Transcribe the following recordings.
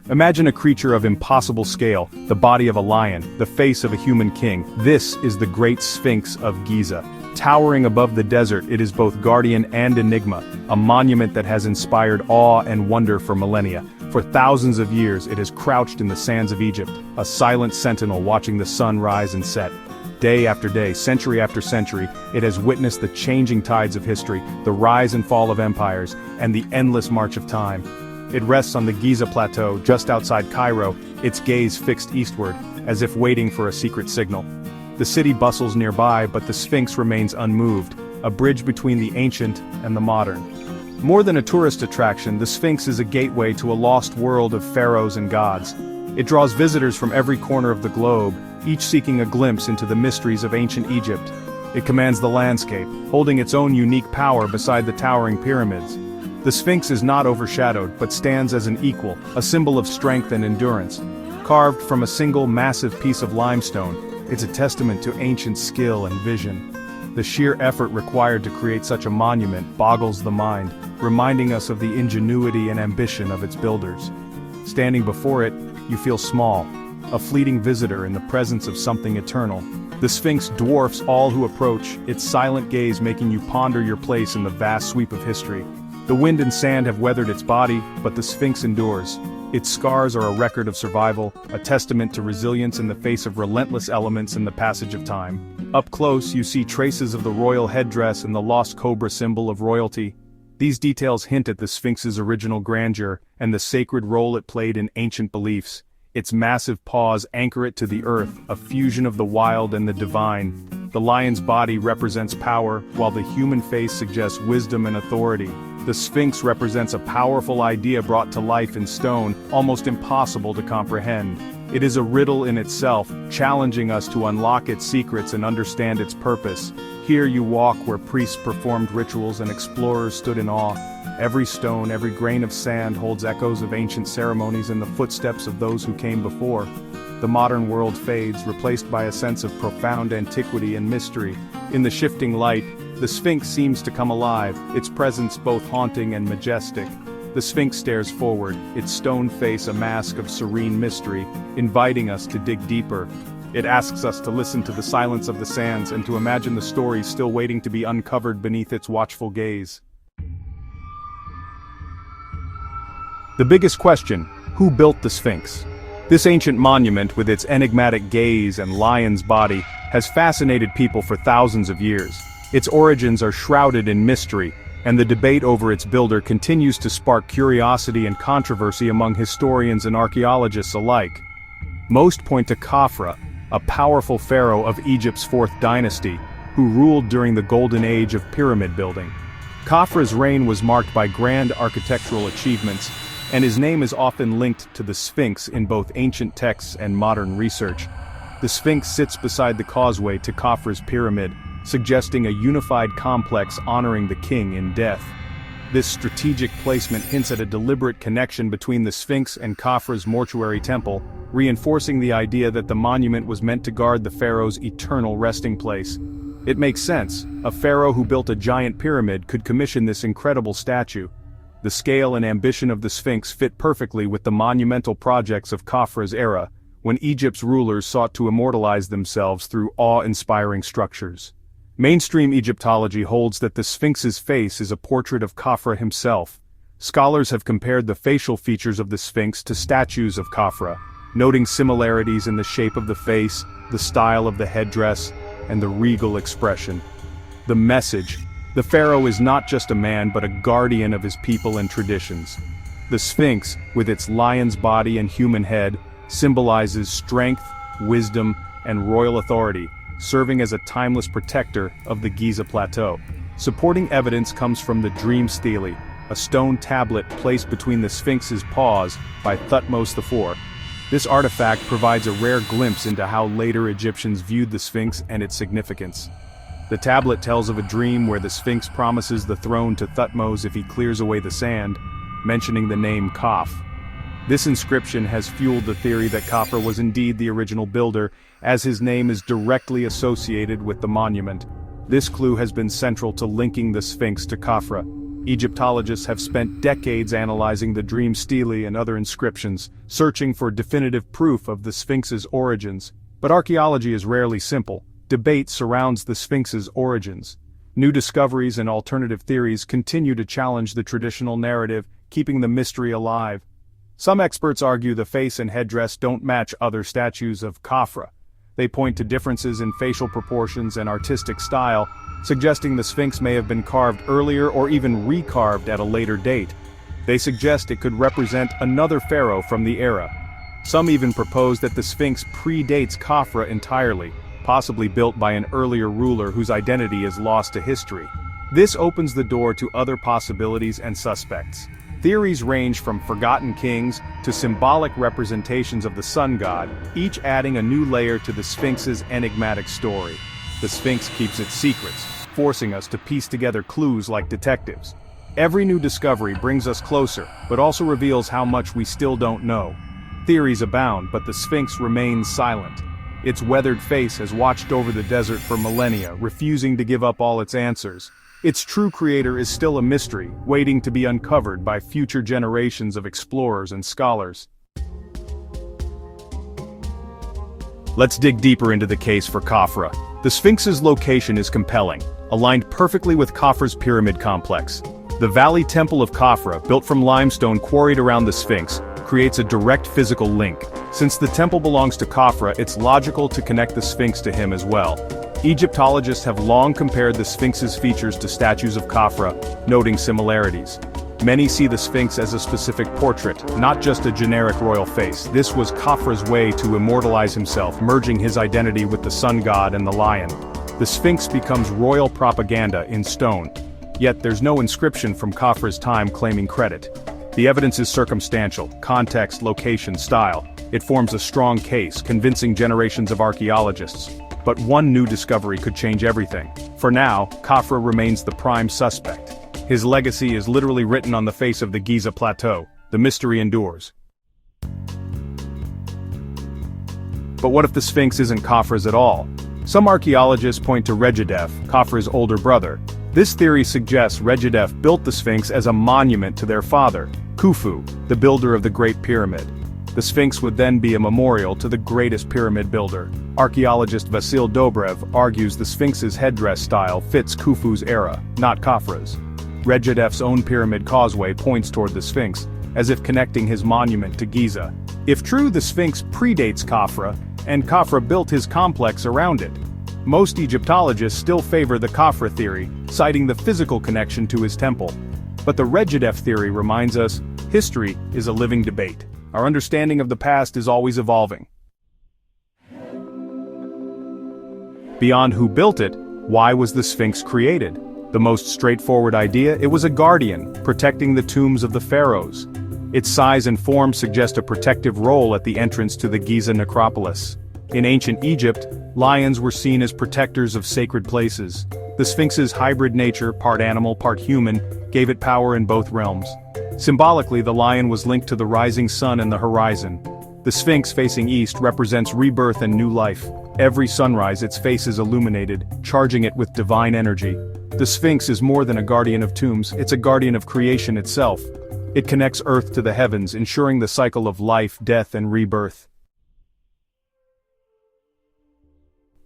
Imagine a creature of impossible scale, the body of a lion, the face of a human king. This is the Great Sphinx of Giza. Towering above the desert, it is both guardian and enigma, a monument that has inspired awe and wonder for millennia. For thousands of years, it has crouched in the sands of Egypt, a silent sentinel watching the sun rise and set. Day after day, century after century, it has witnessed the changing tides of history, the rise and fall of empires, and the endless march of time. It rests on the Giza Plateau, just outside Cairo, its gaze fixed eastward, as if waiting for a secret signal. The city bustles nearby, but the Sphinx remains unmoved, a bridge between the ancient and the modern. More than a tourist attraction, the Sphinx is a gateway to a lost world of pharaohs and gods. It draws visitors from every corner of the globe, each seeking a glimpse into the mysteries of ancient Egypt. It commands the landscape, holding its own unique power beside the towering pyramids. The Sphinx is not overshadowed, but stands as an equal, a symbol of strength and endurance. Carved from a single massive piece of limestone, it's a testament to ancient skill and vision. The sheer effort required to create such a monument boggles the mind, reminding us of the ingenuity and ambition of its builders. Standing before it, you feel small, a fleeting visitor in the presence of something eternal. The Sphinx dwarfs all who approach, its silent gaze making you ponder your place in the vast sweep of history. The wind and sand have weathered its body, but the Sphinx endures. Its scars are a record of survival, a testament to resilience in the face of relentless elements and the passage of time. Up close, you see traces of the royal headdress and the lost cobra symbol of royalty. These details hint at the Sphinx's original grandeur and the sacred role it played in ancient beliefs. Its massive paws anchor it to the earth, a fusion of the wild and the divine. The lion's body represents power, while the human face suggests wisdom and authority. The Sphinx represents a powerful idea brought to life in stone, almost impossible to comprehend. It is a riddle in itself, challenging us to unlock its secrets and understand its purpose. Here you walk where priests performed rituals and explorers stood in awe. Every stone, every grain of sand holds echoes of ancient ceremonies and the footsteps of those who came before. The modern world fades, replaced by a sense of profound antiquity and mystery. In the shifting light, the Sphinx seems to come alive, its presence both haunting and majestic. The Sphinx stares forward, its stone face a mask of serene mystery, inviting us to dig deeper. It asks us to listen to the silence of the sands and to imagine the stories still waiting to be uncovered beneath its watchful gaze. The biggest question: who built the Sphinx? This ancient monument, with its enigmatic gaze and lion's body, has fascinated people for thousands of years. Its origins are shrouded in mystery, and the debate over its builder continues to spark curiosity and controversy among historians and archaeologists alike. Most point to Khafre, a powerful pharaoh of Egypt's fourth dynasty, who ruled during the golden age of pyramid building. Khafre's reign was marked by grand architectural achievements, and his name is often linked to the Sphinx in both ancient texts and modern research. The Sphinx sits beside the causeway to Khafre's pyramid, suggesting a unified complex honoring the king in death. This strategic placement hints at a deliberate connection between the Sphinx and Khafre's mortuary temple, reinforcing the idea that the monument was meant to guard the pharaoh's eternal resting place. It makes sense. A pharaoh who built a giant pyramid could commission this incredible statue. The scale and ambition of the Sphinx fit perfectly with the monumental projects of Khafre's era, when Egypt's rulers sought to immortalize themselves through awe-inspiring structures. Mainstream Egyptology holds that the Sphinx's face is a portrait of Khafre himself. Scholars have compared the facial features of the Sphinx to statues of Khafre, noting similarities in the shape of the face, the style of the headdress, and the regal expression. The message: the pharaoh is not just a man but a guardian of his people and traditions. The Sphinx, with its lion's body and human head, symbolizes strength, wisdom, and royal authority, serving as a timeless protector of the Giza Plateau. Supporting evidence comes from the dream stele, a stone tablet placed between the Sphinx's paws by Thutmose IV. This artifact provides a rare glimpse into how later Egyptians viewed the Sphinx and its significance. The tablet tells of a dream where the Sphinx promises the throne to Thutmose if he clears away the sand, mentioning the name Khaf. This inscription has fueled the theory that Khafre was indeed the original builder, as his name is directly associated with the monument. This clue has been central to linking the Sphinx to Khafre. Egyptologists have spent decades analyzing the dream stele and other inscriptions, searching for definitive proof of the Sphinx's origins. But archaeology is rarely simple. Debate surrounds the Sphinx's origins. New discoveries and alternative theories continue to challenge the traditional narrative, keeping the mystery alive. Some experts argue the face and headdress don't match other statues of Khafre. They point to differences in facial proportions and artistic style, suggesting the Sphinx may have been carved earlier or even recarved at a later date. They suggest it could represent another pharaoh from the era. Some even propose that the Sphinx predates Khafre entirely, possibly built by an earlier ruler whose identity is lost to history. This opens the door to other possibilities and suspects. Theories range from forgotten kings to symbolic representations of the sun god, each adding a new layer to the Sphinx's enigmatic story. The Sphinx keeps its secrets, forcing us to piece together clues like detectives. Every new discovery brings us closer, but also reveals how much we still don't know. Theories abound, but the Sphinx remains silent. Its weathered face has watched over the desert for millennia, refusing to give up all its answers. Its true creator is still a mystery, waiting to be uncovered by future generations of explorers and scholars. Let's dig deeper into the case for Khafre. The Sphinx's location is compelling, aligned perfectly with Khafre's pyramid complex. The Valley Temple of Khafre, built from limestone quarried around the Sphinx, creates a direct physical link. Since the temple belongs to Khafre, it's logical to connect the Sphinx to him as well. Egyptologists have long compared the Sphinx's features to statues of Khafre, noting similarities. Many see the Sphinx as a specific portrait, not just a generic royal face. This was Khafre's way to immortalize himself, merging his identity with the sun god and the lion. The Sphinx becomes royal propaganda in stone. Yet there's no inscription from Khafre's time claiming credit. The evidence is circumstantial: context, location, style. It forms a strong case, convincing generations of archaeologists. But one new discovery could change everything. For now, Khafre remains the prime suspect. His legacy is literally written on the face of the Giza Plateau. The mystery endures. But what if the Sphinx isn't Khafre's at all? Some archaeologists point to Regedef, Khafre's older brother. This theory suggests Regedef built the Sphinx as a monument to their father, Khufu, the builder of the Great Pyramid. The Sphinx would then be a memorial to the greatest pyramid builder. Archaeologist Vasil Dobrev argues the Sphinx's headdress style fits Khufu's era, not Khafre's. Regedef's own pyramid causeway points toward the Sphinx, as if connecting his monument to Giza. If true, the Sphinx predates Khafre, and Khafre built his complex around it. Most Egyptologists still favor the Khafre theory, citing the physical connection to his temple. But the Regedef theory reminds us, history is a living debate. Our understanding of the past is always evolving. Beyond who built it, why was the Sphinx created? The most straightforward idea: it was a guardian, protecting the tombs of the pharaohs. Its size and form suggest a protective role at the entrance to the Giza necropolis. In ancient Egypt, lions were seen as protectors of sacred places. The Sphinx's hybrid nature, part animal, part human, gave it power in both realms. Symbolically, the lion was linked to the rising sun and the horizon. The Sphinx facing east represents rebirth and new life. Every sunrise its face is illuminated, charging it with divine energy. The Sphinx is more than a guardian of tombs, it's a guardian of creation itself. It connects Earth to the heavens, ensuring the cycle of life, death, and rebirth.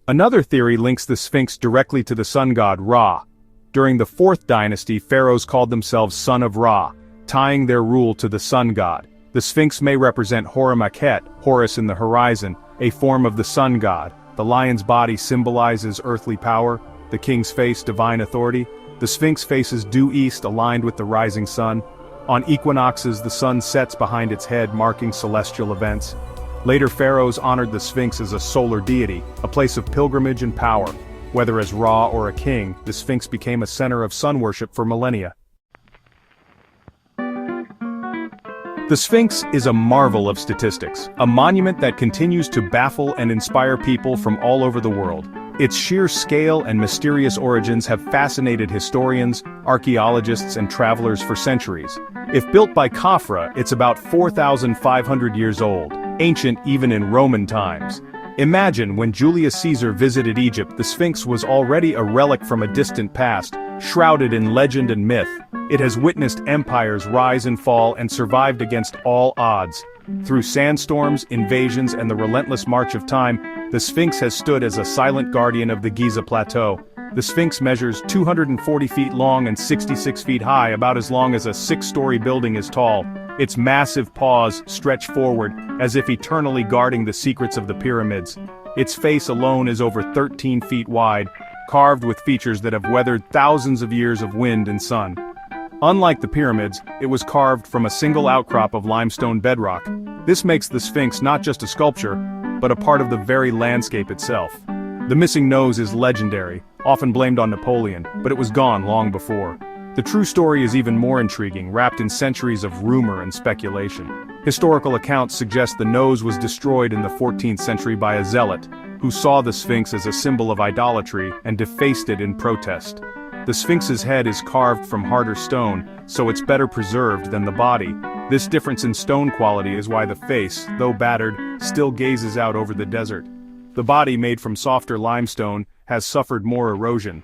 Another theory links the Sphinx directly to the sun god Ra. During the 4th dynasty, pharaohs called themselves Son of Ra, tying their rule to the sun god. The Sphinx may represent Hora-Makhet, Horus in the horizon, a form of the sun god. The lion's body symbolizes earthly power, the king's face divine authority. The Sphinx faces due east, aligned with the rising sun. On equinoxes, the sun sets behind its head, marking celestial events. Later pharaohs honored the Sphinx as a solar deity, a place of pilgrimage and power. Whether as Ra or a king, the Sphinx became a center of sun worship for millennia. The Sphinx is a marvel of statistics, a monument that continues to baffle and inspire people from all over the world. Its sheer scale and mysterious origins have fascinated historians, archaeologists, and travelers for centuries. If built by Khafre, it's about 4,500 years old, ancient even in Roman times. Imagine when Julius Caesar visited Egypt, the Sphinx was already a relic from a distant past, Shrouded in legend and myth, it has witnessed empires rise and fall and survived against all odds. Through sandstorms, invasions, and the relentless march of time, the Sphinx has stood as a silent guardian of the Giza Plateau. The Sphinx measures 240 feet long and 66 feet high, about as long as a 6-story building is tall. Its massive paws stretch forward, as if eternally guarding the secrets of the pyramids. Its face alone is over 13 feet wide, carved with features that have weathered thousands of years of wind and sun. Unlike the pyramids, it was carved from a single outcrop of limestone bedrock. This makes the Sphinx not just a sculpture, but a part of the very landscape itself. The missing nose is legendary, often blamed on Napoleon, but it was gone long before. The true story is even more intriguing, wrapped in centuries of rumor and speculation. Historical accounts suggest the nose was destroyed in the 14th century by a zealot, who saw the Sphinx as a symbol of idolatry and defaced it in protest. The Sphinx's head is carved from harder stone, so it's better preserved than the body. This difference in stone quality is why the face, though battered, still gazes out over the desert. The body, made from softer limestone, has suffered more erosion.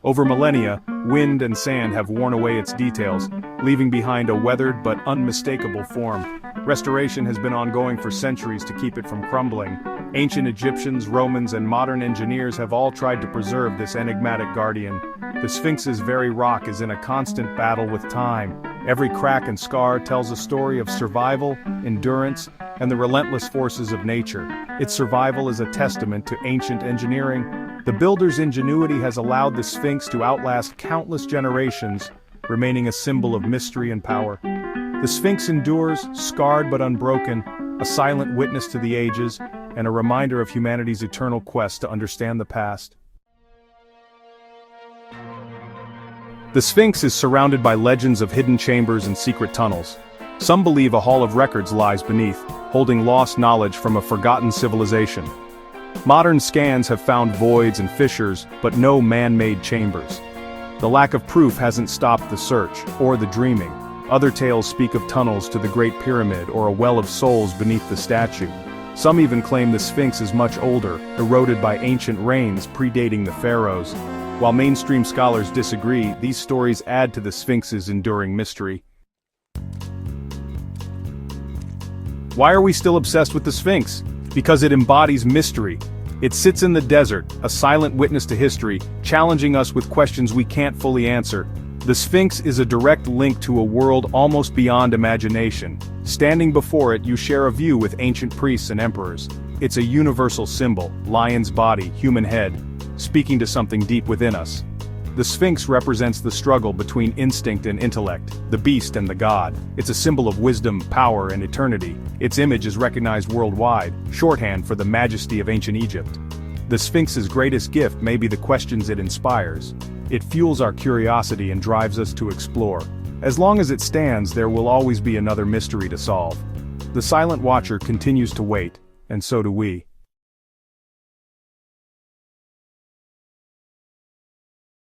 Over millennia, wind and sand have worn away its details, leaving behind a weathered but unmistakable form. Restoration has been ongoing for centuries to keep it from crumbling. Ancient Egyptians, Romans, and modern engineers have all tried to preserve this enigmatic guardian. The Sphinx's very rock is in a constant battle with time. Every crack and scar tells a story of survival, endurance, and the relentless forces of nature. Its survival is a testament to ancient engineering. The builder's ingenuity has allowed the Sphinx to outlast countless generations, remaining a symbol of mystery and power. The Sphinx endures, scarred but unbroken, a silent witness to the ages, and a reminder of humanity's eternal quest to understand the past. The Sphinx is surrounded by legends of hidden chambers and secret tunnels. Some believe a hall of records lies beneath, holding lost knowledge from a forgotten civilization. Modern scans have found voids and fissures, but no man-made chambers. The lack of proof hasn't stopped the search, or the dreaming. Other tales speak of tunnels to the Great Pyramid or a well of souls beneath the statue. Some even claim the Sphinx is much older, eroded by ancient rains predating the pharaohs. While mainstream scholars disagree, these stories add to the Sphinx's enduring mystery. Why are we still obsessed with the Sphinx? Because it embodies mystery. It sits in the desert, a silent witness to history, challenging us with questions we can't fully answer. The Sphinx is a direct link to a world almost beyond imagination. Standing before it, you share a view with ancient priests and emperors. It's a universal symbol, lion's body, human head, speaking to something deep within us. The Sphinx represents the struggle between instinct and intellect, the beast and the god. It's a symbol of wisdom, power, and eternity. Its image is recognized worldwide, shorthand for the majesty of ancient Egypt. The Sphinx's greatest gift may be the questions it inspires. It fuels our curiosity and drives us to explore. As long as it stands, there will always be another mystery to solve. The silent watcher continues to wait, and so do we.